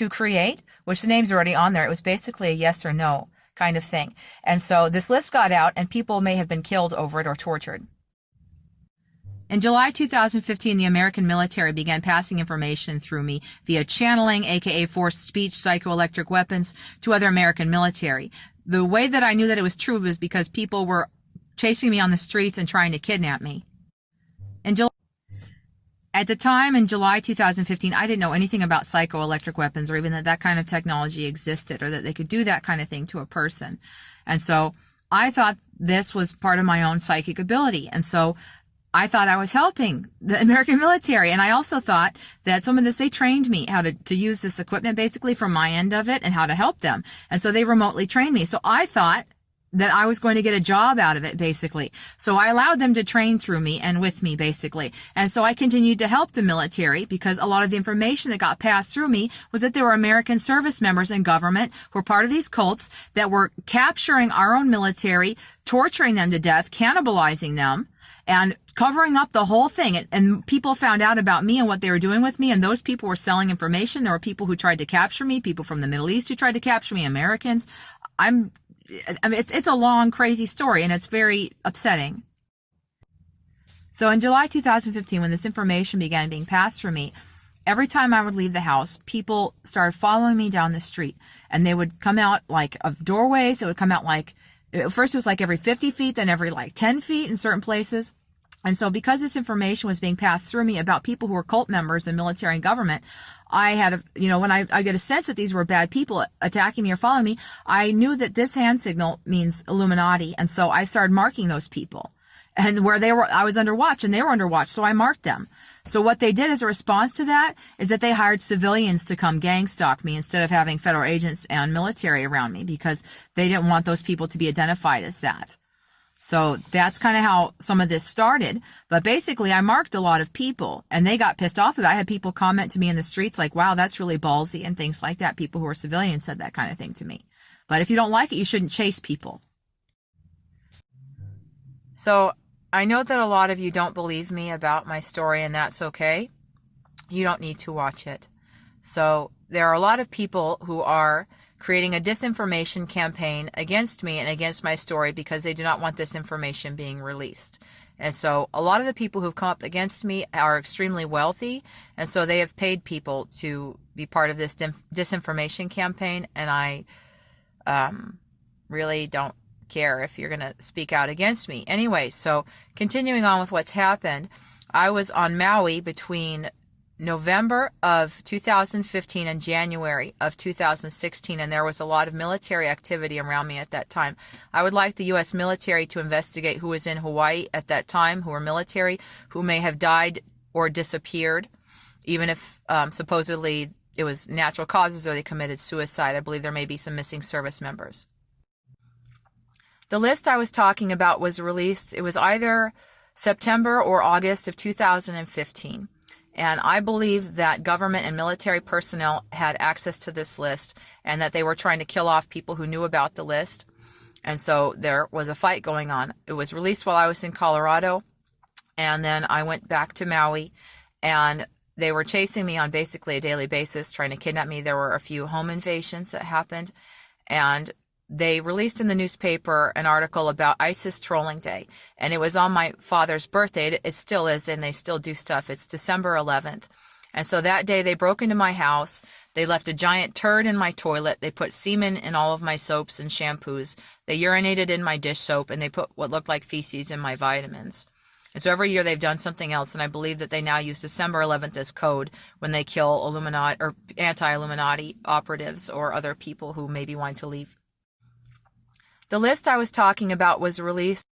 to create, which the name's already on there. It was basically a yes or no kind of thing. And so this list got out, and people may have been killed over it or tortured. In July 2015, the American military began passing information through me via channeling, aka forced speech, psychoelectric weapons, to other American military. The way that I knew that it was true was because people were chasing me on the streets and trying to kidnap me. At the time, in July 2015, I didn't know anything about psychoelectric weapons, or even that that kind of technology existed, or that they could do that kind of thing to a person. And so I thought this was part of my own psychic ability. And so I thought I was helping the American military. And I also thought that some of this, they trained me how to use this equipment basically from my end of it and how to help them. And so they remotely trained me. So I thought that I was going to get a job out of it, basically. So I allowed them to train through me and with me, basically. And so I continued to help the military, because a lot of the information that got passed through me was that there were American service members in government who were part of these cults that were capturing our own military, torturing them to death, cannibalizing them, and covering up the whole thing. And people found out about me and what they were doing with me, and those people were selling information. There were people who tried to capture me, people from the Middle East who tried to capture me, Americans. I mean, it's a long, crazy story, and it's very upsetting. So in July 2015, when this information began being passed through me, every time I would leave the house, people started following me down the street, and they would come out like of doorways. It would come out like, first it was like every 50 feet, then every like 10 feet in certain places. And so because this information was being passed through me about people who were cult members in military and government, I had when I get a sense that these were bad people attacking me or following me, I knew that this hand signal means Illuminati. And so I started marking those people. And where they were, I was under watch and they were under watch. So I marked them. So what they did as a response to that is that they hired civilians to come gang stalk me instead of having federal agents and military around me, because they didn't want those people to be identified as that. So that's kind of how some of this started. But basically, I marked a lot of people, and they got pissed off about it. I had people comment to me in the streets like, wow, that's really ballsy, and things like that. People who are civilians said that kind of thing to me. But if you don't like it, you shouldn't chase people. So I know that a lot of you don't believe me about my story, and that's okay. You don't need to watch it. So there are a lot of people who are creating a disinformation campaign against me and against my story because they do not want this information being released. And so a lot of the people who've come up against me are extremely wealthy, and so they have paid people to be part of this disinformation campaign, and I really don't care if you're going to speak out against me. Anyway, so continuing on with what's happened, I was on Maui between November of 2015 and January of 2016, and there was a lot of military activity around me at that time. I would like the U.S. military to investigate who was in Hawaii at that time, who were military, who may have died or disappeared, even if supposedly it was natural causes or they committed suicide. I believe there may be some missing service members. The list I was talking about was released, it was either September or August of 2015. And I believe that government and military personnel had access to this list, and that they were trying to kill off people who knew about the list. And so there was a fight going on. It was released while I was in Colorado, and then I went back to Maui, and they were chasing me on basically a daily basis, trying to kidnap me. There were a few home invasions that happened, and they released in the newspaper an article about ISIS Trolling Day, and it was on my father's birthday. It still is, and they still do stuff. It's December 11th. And so that day they broke into my house. They left a giant turd in my toilet. They put semen in all of my soaps and shampoos. They urinated in my dish soap, and they put what looked like feces in my vitamins. And so every year they've done something else, and I believe that they now use December 11th as code when they kill Illuminati or anti-Illuminati operatives or other people who maybe want to leave. The list I was talking about was released